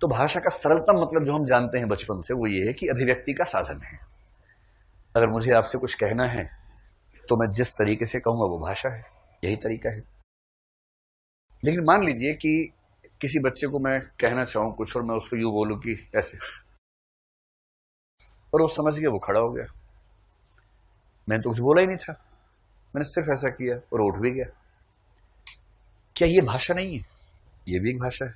तो भाषा का सरलतम मतलब जो हम जानते हैं बचपन से वो ये है कि अभिव्यक्ति का साधन है। अगर मुझे आपसे कुछ कहना है तो मैं जिस तरीके से कहूंगा वो भाषा है, यही तरीका है। लेकिन मान लीजिए कि किसी बच्चे को मैं कहना चाहूं कुछ और मैं उसको यूं बोलूं कि ऐसे, और वो समझ गया, वो खड़ा हो गया, मैंने तो कुछ बोला ही नहीं था, मैंने सिर्फ ऐसा किया और उठ भी गया। क्या ये भाषा नहीं है? ये भी एक भाषा है।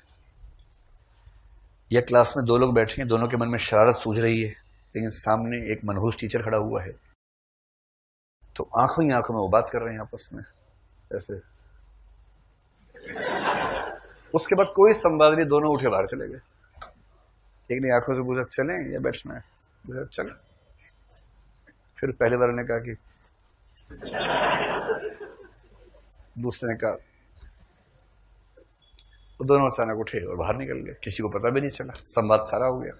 या क्लास में दो लोग बैठे हैं, दोनों के मन में शरारत सूझ रही है, लेकिन सामने एक मनहूस टीचर खड़ा हुआ है, तो आंखों ही आंखों में वो बात कर रहे हैं आपस में ऐसे। उसके बाद कोई संवाद नहीं, दोनों उठे बाहर चले गए। एक ने आंखों से पूछा चलें या बैठना है, चल। फिर पहले वाले ने कहा कि, दूसरे ने कहा, वो दोनों अचानक उठे और बाहर निकल गए, किसी को पता भी नहीं चला, संवाद सारा हो गया।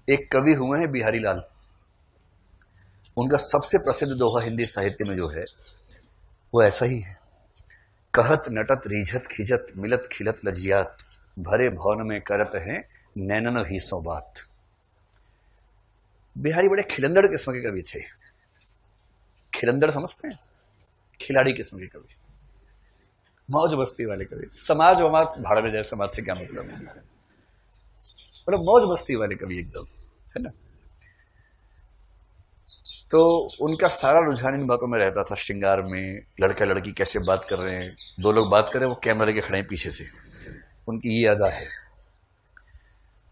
एक कवि हुए हैं बिहारी लाल, उनका सबसे प्रसिद्ध दोहा हिंदी साहित्य में जो है वो ऐसा ही है, कहत नटत रीझत खिजत मिलत खिलत लजियात, भरे भवन में करत हैं नैनन हीसों बात। बिहारी बड़े खिलंदड़ किस्म के कवि थे। खिलंदड़ समझते हैं? खिलाड़ी किस्म के कवि, मौज मस्ती वाले कवि। समाज वमाज भाड़ में जाए, समाज से क्या मतलब है, मतलब मौज मस्ती वाले कवि एकदम, है ना। तो उनका सारा रुझान इन बातों में रहता था, श्रृंगार में, लड़का लड़की कैसे बात कर रहे हैं, दो लोग बात कर रहे हैं, वो कैमरे के खड़े हैं पीछे से, उनकी ये अदा है।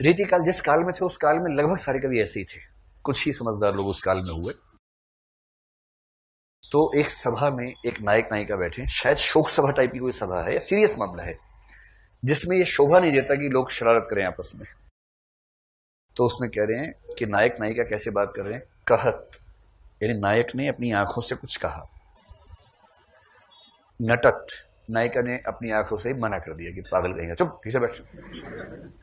रीतिकाल जिस काल में थे उस काल में लगभग सारे कवि ऐसे ही थे, कुछ ही समझदार लोग उस काल में हुए। तो एक सभा में एक नायक नायिका बैठे, शायद शोक सभा टाइप की कोई सभा है या सीरियस मामला है जिसमें ये शोभा नहीं देता कि लोग शरारत करें आपस में। तो उसमें कह रहे हैं कि नायक नायिका कैसे बात कर रहे हैं, कहत यानी नायक ने अपनी आंखों से कुछ कहा, नटत नायिका ने अपनी आंखों से मना कर दिया कि पागल कहेंगे, चुप किसे बैठ।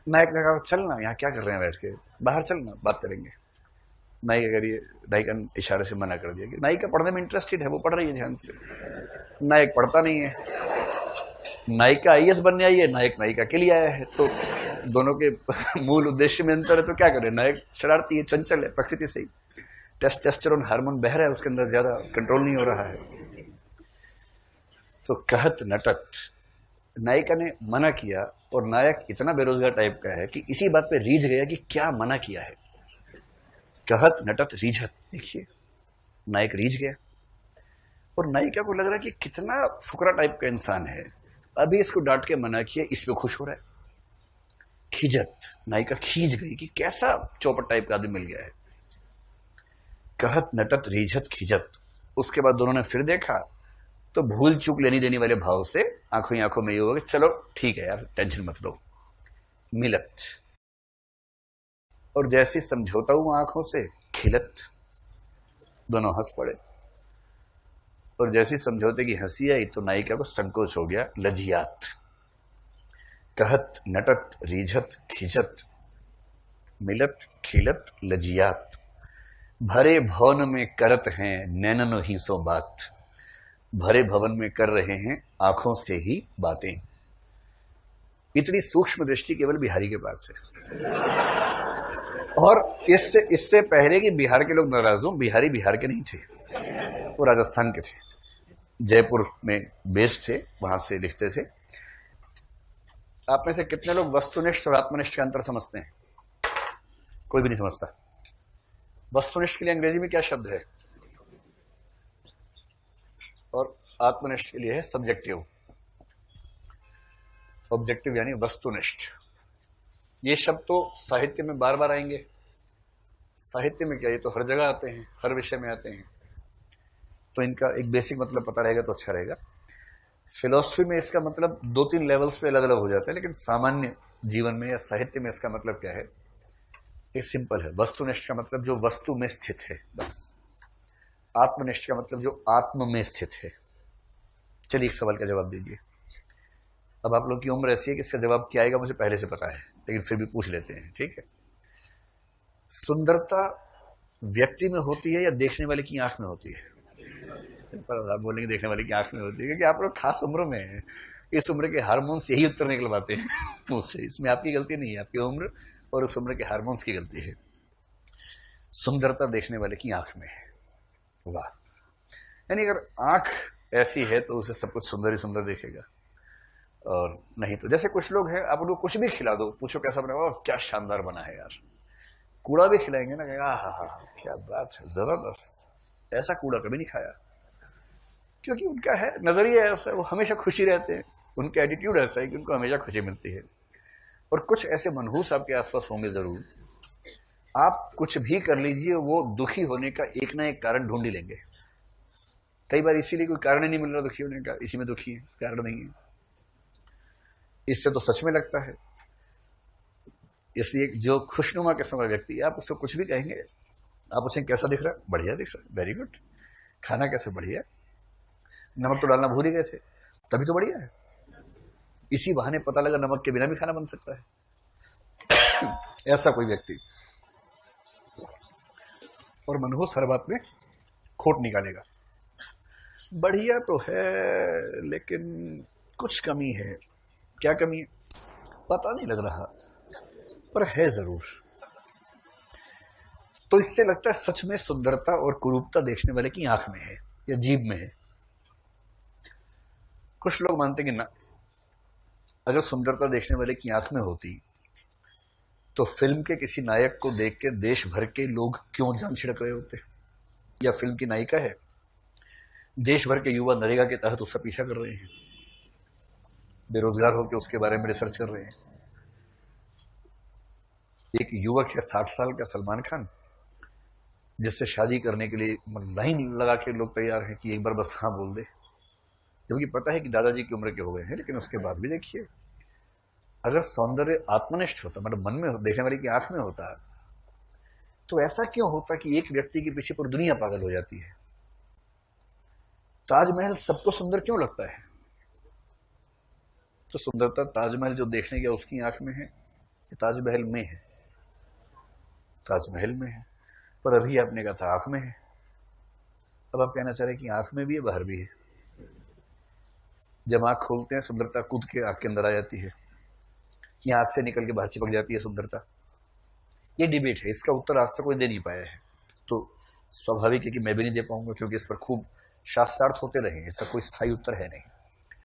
नायक ने कहा चलना, यहाँ क्या कर रहे हैं बैठ के, बाहर चलना, बात करेंगे। नायिका करिए, नायिका ने इशारे से मना कर दिया कि नायिका पढ़ने में इंटरेस्टेड है, वो पढ़ रही है ध्यान से, नायक पढ़ता नहीं है। नायिका आईएएस बनने आई है, नायक नायिका के लिए आया है, तो दोनों के मूल उद्देश्य में अंतर है, तो क्या करे, नायक शरारती है, चंचल है प्रकृति से ही, टेस्टोस्टेरोन हार्मोन बह रहा है उसके अंदर, ज्यादा कंट्रोल नहीं हो रहा है। तो कहत नटत, नायिका ने मना किया और नायक इतना बेरोजगार टाइप का है कि इसी बात पे रीझ गया कि क्या मना किया है। कहत नटत रीझत, देखिए नायक रीझ गया और नायिका को लग रहा है कि कितना फुकरा टाइप का इंसान है, अभी इसको डांट के मना किया, इस पे खुश हो रहा है। खिजत, नायिका खींच गई कि कैसा चौपट टाइप का आदमी मिल गया है। कहत नटत रीझत खिजत, उसके बाद दोनों ने फिर देखा तो भूल चूक लेनी देनी वाले भाव से आंखों ही आंखों में ये होगा कि चलो ठीक है यार, टेंशन मत लो। मिलत, और जैसे समझौता हुआ आंखों से, खिलत, दोनों हंस पड़े। और जैसी समझौते की हंसी आई तो नायिका को संकोच हो गया, लजियात। कहत नटत रीझत खिजत मिलत खिलत लजियात, भरे भवन में करत हैं नैननो ही सो बात। भरे भवन में कर रहे हैं आंखों से ही बातें। इतनी सूक्ष्म दृष्टि केवल बिहारी के पास है। और इससे पहले कि बिहार के लोग नाराज हों, बिहारी बिहार के नहीं थे, वो राजस्थान के थे, जयपुर में बेस्ड थे, वहां से लिखते थे। आप में से कितने लोग वस्तुनिष्ठ और आत्मनिष्ठ का अंतर समझते हैं? कोई भी नहीं समझता। वस्तुनिष्ठ के लिए अंग्रेजी में क्या शब्द है, और आत्मनिष्ठ के लिए है सब्जेक्टिव। ऑब्जेक्टिव यानी वस्तुनिष्ठ। ये शब्द तो साहित्य में बार बार आएंगे। साहित्य में क्या, ये तो हर जगह आते हैं, हर विषय में आते हैं, तो इनका एक बेसिक मतलब पता रहेगा तो अच्छा रहेगा। फिलॉसफी में इसका मतलब दो तीन लेवल्स पे अलग अलग हो जाता है, लेकिन सामान्य जीवन में या साहित्य में इसका मतलब क्या है, ये सिंपल है। वस्तुनिष्ठ का मतलब जो वस्तु में स्थित है, बस। आत्मनिष्ठ का मतलब जो आत्म में स्थित है। चलिए एक सवाल का जवाब दीजिए। अब आप लोग की उम्र ऐसी है कि इसका जवाब क्या आएगा मुझे पहले से पता है, लेकिन फिर भी पूछ लेते हैं, ठीक है। सुंदरता व्यक्ति में होती है या देखने वाले की आंख में होती है? पर आप बोलेंगे देखने वाले की आंख में होती है, क्योंकि आप लोग खास उम्र में हैं, इस उम्र के हार्मोन्स यही उत्तर निकलवाते हैं मुझसे। इसमें आपकी गलती नहीं है, आपकी उम्र और उस उम्र के हार्मोन्स की गलती है। सुंदरता देखने वाले की आंख में है। वाह! यानी अगर आंख ऐसी है तो उसे सब कुछ सुंदर ही सुंदर दिखेगा, और नहीं तो जैसे कुछ लोग हैं, आप उनको कुछ भी खिला दो, पूछो कैसा बना, ओह क्या शानदार बना है यार। कूड़ा भी खिलाएंगे ना, कहेगा हा हा क्या बात है, जबरदस्त, ऐसा कूड़ा कभी नहीं खाया। क्योंकि उनका है नजरिया ऐसा, वो हमेशा खुशी रहते हैं, उनका एटीट्यूड ऐसा है कि उनको हमेशा खुशी मिलती है। और कुछ ऐसे मनहूस आपके आसपास होंगे जरूर, आप कुछ भी कर लीजिए वो दुखी होने का एक ना एक कारण ढूंढ ही लेंगे। कई बार इसीलिए कोई कारण ही नहीं मिल रहा दुखी होने का, इसी में दुखी है, कारण नहीं है। इससे तो सच में लगता है। इसलिए जो खुशनुमा किस्म का व्यक्ति है, आप उसको कुछ भी कहेंगे, आप उसे कैसा दिख रहा है, बढ़िया दिख रहा है, वेरी गुड। खाना कैसे, बढ़िया, नमक तो डालना भूल ही गए थे, तभी तो बढ़िया है। इसी बहाने पता लगा नमक के बिना भी खाना बन सकता है ऐसा कोई व्यक्ति। और मनहूस हर बात में खोट निकालेगा। बढ़िया तो है लेकिन कुछ कमी है। क्या कमी है पता नहीं लग रहा, पर है जरूर। तो इससे लगता है सच में सुंदरता और कुरूपता देखने वाले की आंख में है या जीभ में है। कुछ लोग मानते कि ना, अगर सुंदरता देखने वाले की आंख में होती तो फिल्म के किसी नायक को देख के देश भर के लोग क्यों जान छिड़क रहे होते। या फिल्म की नायिका है, देश भर के युवा नरेगा के तहत उसका पीछा कर रहे हैं, बेरोजगार होकर उसके बारे में रिसर्च कर रहे हैं। एक युवक है 60 साल का सलमान खान, जिससे शादी करने के लिए लाइन लगा के लोग तैयार हैं कि एक बार बस हाँ बोल दे, जबकि पता है कि दादाजी की उम्र के हो गए हैं। लेकिन उसके बाद भी देखिए, अगर सौंदर्य आत्मनिष्ठ होता, मतलब मन में देखने वाले की आंख में होता, तो ऐसा क्यों होता कि एक व्यक्ति के पीछे पूरी दुनिया पागल हो जाती है। ताजमहल सबको सुंदर क्यों लगता है? तो सुंदरता ताजमहल जो देखने गया उसकी आंख में है कि ताजमहल में है? ताजमहल में है, पर अभी आपने कहा था आंख में है। अब आप कहना चाह रहे हैं कि आंख में भी है, बाहर भी है। जब आंख खोलते हैं सुंदरता कूद के आंख के अंदर आ जाती है, या आंख से निकल के बाहर चिपक जाती है सुंदरता। ये डिबेट है, इसका उत्तर आज तक कोई दे नहीं पाया है। तो स्वाभाविक है कि मैं भी नहीं दे पाऊंगा, क्योंकि इस पर खूब शास्त्रार्थ होते रहे, इसका कोई स्थायी उत्तर है नहीं।